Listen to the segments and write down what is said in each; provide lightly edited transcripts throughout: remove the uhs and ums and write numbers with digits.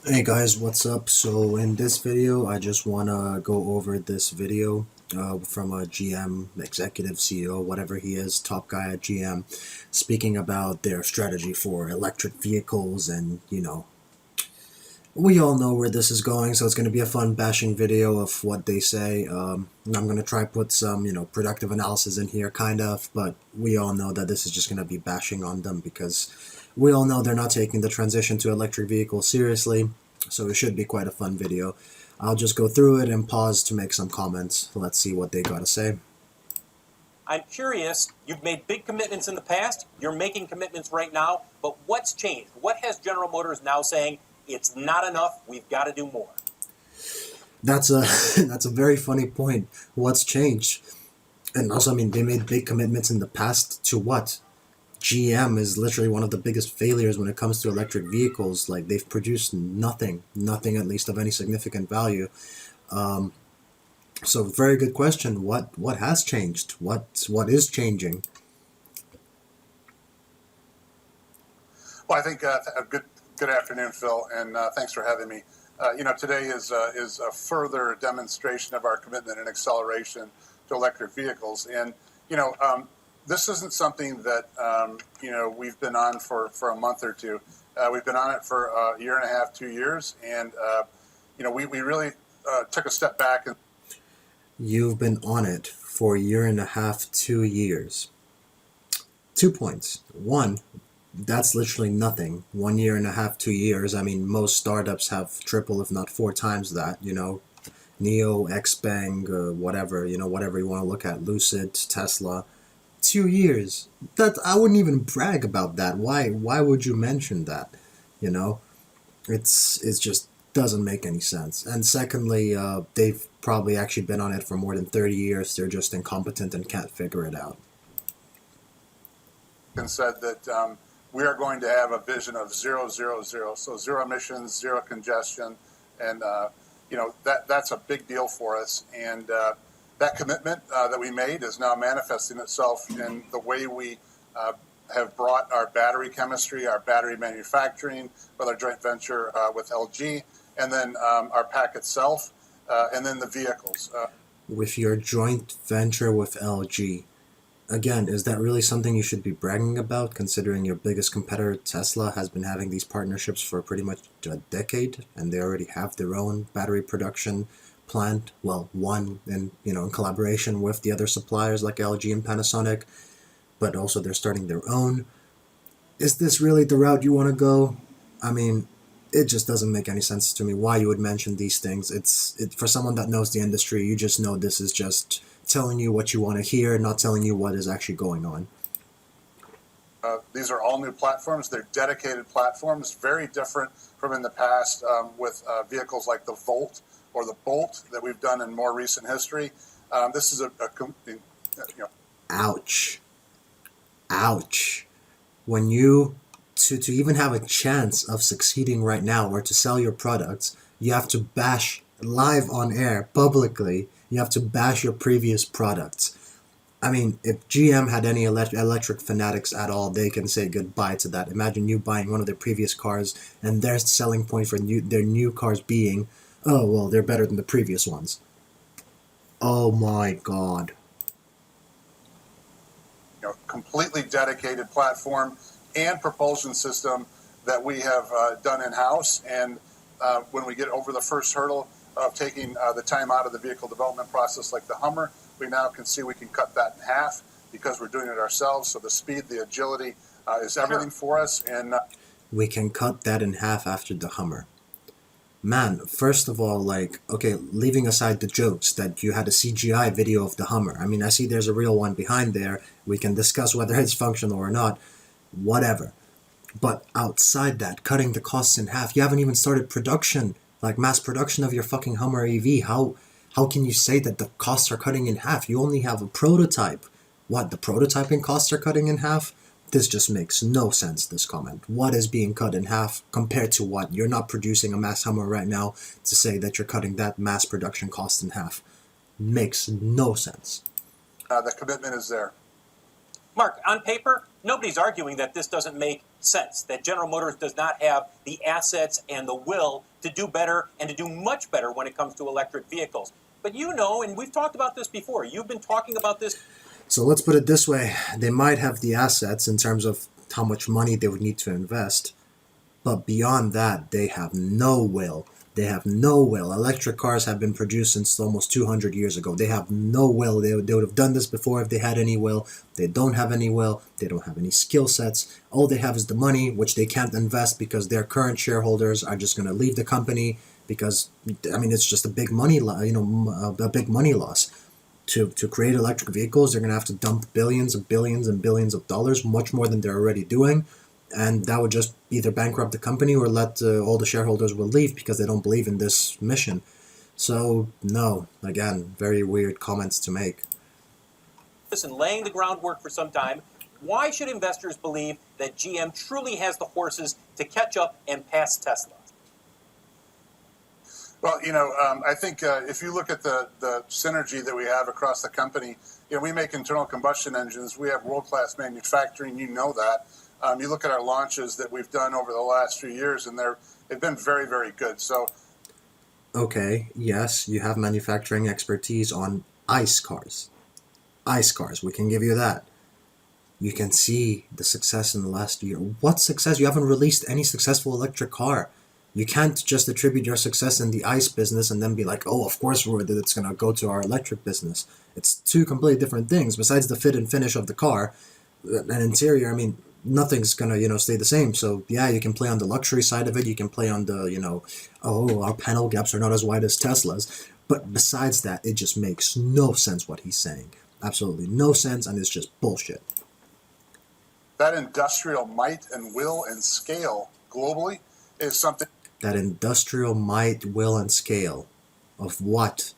Hey guys, what's up? So in this video, I just wanna go over this video from a GM, executive CEO, whatever he is, top guy at GM, speaking about their strategy for electric vehicles, and we all know where this is going, so it's gonna be a fun bashing video of what they say. I'm gonna try put some, productive analysis in here, kind of, but we all know that this is just gonna be bashing on them because we all know they're not taking the transition to electric vehicles seriously. So it should be quite a fun video. I'll just go through it and pause to make some comments. Let's see what they gotta say. I'm curious, you've made big commitments in the past, you're making commitments right now, but what's changed? What has General Motors now saying, it's not enough, we've got to do more? That's a that's a very funny point. What's changed? And also, I mean, they made big commitments in the past to what? GM is literally one of the biggest failures when it comes to electric vehicles. Like, they've produced nothing at least of any significant value. Um, so very good question. What has changed? What is changing? Well, I think good afternoon, Phil, and thanks for having me. Today is a further demonstration of our commitment and acceleration to electric vehicles, and this isn't something that we've been on for a month or two. We've been on it for a year and a half, 2 years, and we really took a step back. And You've been on it for a year and a half, 2 years. 2 points. One, that's literally nothing. 1 year and a half, 2 years. I mean, most startups have triple, if not four times that. Neo, Xpeng, whatever. Whatever you want to look at. Lucid, Tesla. 2 years. That I wouldn't even brag about that. Why? Why would you mention that? You know, it's just doesn't make any sense. And secondly, they've probably actually been on it for more than 30 years. They're just incompetent and can't figure it out. Said that we are going to have a vision of zero, zero, zero. So zero emissions, zero congestion, and that's a big deal for us. And that commitment that we made is now manifesting itself in the way we have brought our battery chemistry, our battery manufacturing, with our joint venture with LG, and then our pack itself, and then the vehicles. With your joint venture with LG, again, is that really something you should be bragging about, considering your biggest competitor, Tesla, has been having these partnerships for pretty much a decade, and they already have their own battery production plant? Well, one in collaboration with the other suppliers like LG and Panasonic, but also they're starting their own. Is this really the route you want to go? I mean, it just doesn't make any sense to me why you would mention these things. For someone that knows the industry, you just know this is just telling you what you want to hear, not telling you what is actually going on. These are all new platforms. They're dedicated platforms, very different from in the past with vehicles like the Volt or the Bolt that we've done in more recent history. This is Ouch. Ouch. When you, to even have a chance of succeeding right now or to sell your products, you have to bash live on air, publicly, you have to bash your previous products. I mean, if GM had any electric fanatics at all, they can say goodbye to that. Imagine you buying one of their previous cars and their selling point for their new cars being, oh, well, they're better than the previous ones. Oh my god. completely dedicated platform and propulsion system that we have done in-house. And when we get over the first hurdle of taking the time out of the vehicle development process like the Hummer, we now can see we can cut that in half because we're doing it ourselves. So the speed, the agility is everything for us. And We can cut that in half after the Hummer. Man, first of all, like, okay, leaving aside the jokes that you had a CGI video of the Hummer. I mean, I see there's a real one behind there. We can discuss whether it's functional or not. Whatever. But outside that, cutting the costs in half, you haven't even started production, like mass production of your fucking Hummer EV. How can you say that the costs are cutting in half? You only have a prototype. What, the prototyping costs are cutting in half? This just makes no sense, this comment. What is being cut in half compared to what? You're not producing a mass Hummer right now to say that you're cutting that mass production cost in half. Makes no sense. the commitment is there. Mark, on paper, nobody's arguing that this doesn't make sense, that General Motors does not have the assets and the will to do better and to do much better when it comes to electric vehicles. But you know, and we've talked about this before, you've been talking about this. So let's put it this way. They might have the assets in terms of how much money they would need to invest, but beyond that, they have no will. They have no will. Electric cars have been produced since almost 200 years ago. They have no will. They would have done this before if they had any will. They don't have any will. They don't have any skill sets. All they have is the money, which they can't invest because their current shareholders are just going to leave the company because, I mean, it's just a big money, a big money loss. To create electric vehicles, they're going to have to dump billions and billions and billions of dollars, much more than they're already doing. And that would just either bankrupt the company or let all the shareholders will leave because they don't believe in this mission. So, no, again, very weird comments to make. And laying the groundwork for some time. Why should investors believe that GM truly has the horses to catch up and pass Tesla? Well, I think if you look at the synergy that we have across the company, we make internal combustion engines. We have world-class manufacturing. You know that. You look at our launches that we've done over the last few years, and they've been very, very good. So, okay, yes, you have manufacturing expertise on ICE cars. ICE cars, we can give you that. You can see the success in the last year. What success? You haven't released any successful electric car. You can't just attribute your success in the ICE business and then be like, oh, of course it's going to go to our electric business. It's two completely different things. Besides the fit and finish of the car, an interior, I mean, nothing's going to, stay the same. So, yeah, you can play on the luxury side of it. You can play on the, our panel gaps are not as wide as Tesla's. But besides that, it just makes no sense what he's saying. Absolutely no sense, and it's just bullshit. That industrial might and will and scale globally is something. That industrial might, will, and scale. Of what?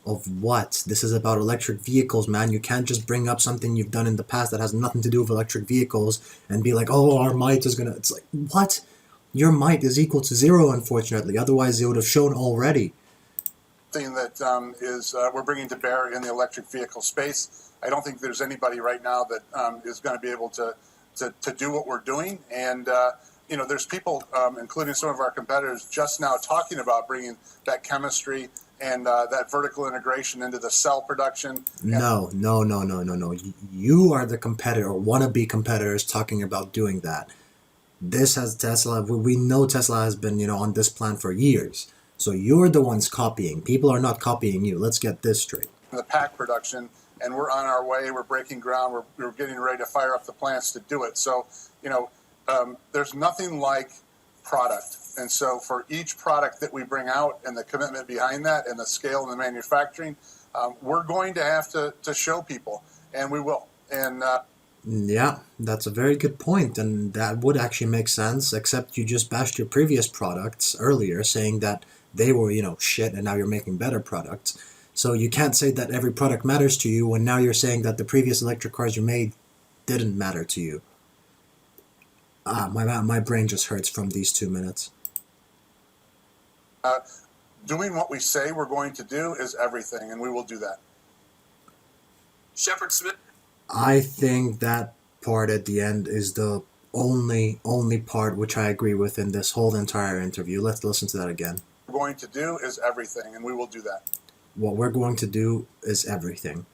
Of what? This is about electric vehicles, man. You can't just bring up something you've done in the past that has nothing to do with electric vehicles and be like, oh, our might is gonna... It's like, what? Your might is equal to zero, unfortunately. Otherwise, it would have shown already. Thing that we're bringing to bear in the electric vehicle space. I don't think there's anybody right now that is going to be able to do what we're doing. And, there's people, including some of our competitors, just now talking about bringing that chemistry and that vertical integration into the cell production. No. You are the competitor, or wannabe competitors, talking about doing that. This has Tesla. We know Tesla has been, on this plan for years. So you're the ones copying. People are not copying you. Let's get this straight. The pack production, and we're on our way. We're breaking ground. We're getting ready to fire up the plants to do it. So, there's nothing like product. And so for each product that we bring out and the commitment behind that and the scale and the manufacturing, we're going to have to show people, and we will. And yeah, that's a very good point, and that would actually make sense, except you just bashed your previous products earlier, saying that they were, shit, and now you're making better products. So you can't say that every product matters to you when now you're saying that the previous electric cars you made didn't matter to you. My brain just hurts from these 2 minutes. Doing what we say we're going to do is everything, and we will do that. Shepard Smith. I think that part at the end is the only part which I agree with in this whole entire interview. Let's listen to that again. What we're going to do is everything, and we will do that. What we're going to do is everything.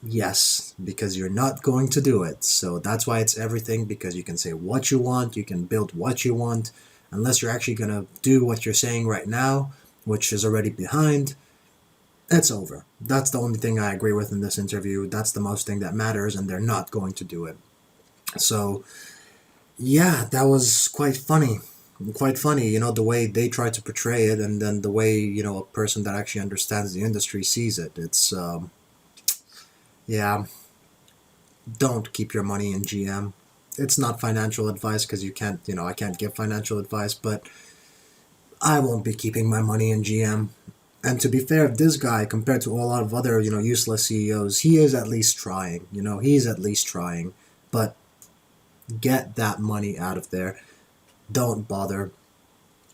Yes, because you're not going to do it. So that's why it's everything, because you can say what you want, you can build what you want. Unless you're actually going to do what you're saying right now, which is already behind, it's over. That's the only thing I agree with in this interview. That's the most thing that matters, and they're not going to do it. So, yeah, that was quite funny. Quite funny, the way they try to portray it, and then the way, a person that actually understands the industry sees it. It's, yeah, don't keep your money in GM. It's not financial advice, because you can't, I can't give financial advice, but I won't be keeping my money in GM. And to be fair, this guy, compared to a lot of other, useless CEOs, he is at least trying. He's at least trying. But get that money out of there. Don't bother.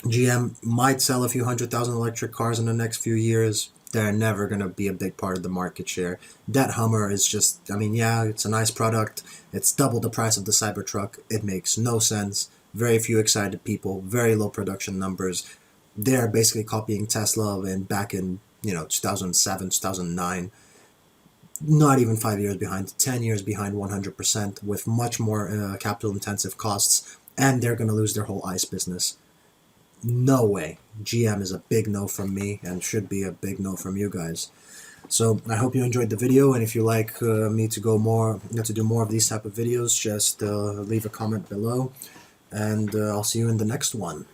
GM might sell a few 100,000 electric cars in the next few years. They're never going to be a big part of the market share. That Hummer is just, I mean, yeah, it's a nice product. It's double the price of the Cybertruck. It makes no sense. Very few excited people, very low production numbers. They're basically copying Tesla back in, 2007, 2009. Not even 5 years behind, 10 years behind 100%, with much more capital intensive costs, and they're going to lose their whole ICE business. No way. GM is a big no from me, and should be a big no from you guys. So I hope you enjoyed the video, and if you like me to do more of these type of videos, just leave a comment below, and I'll see you in the next one.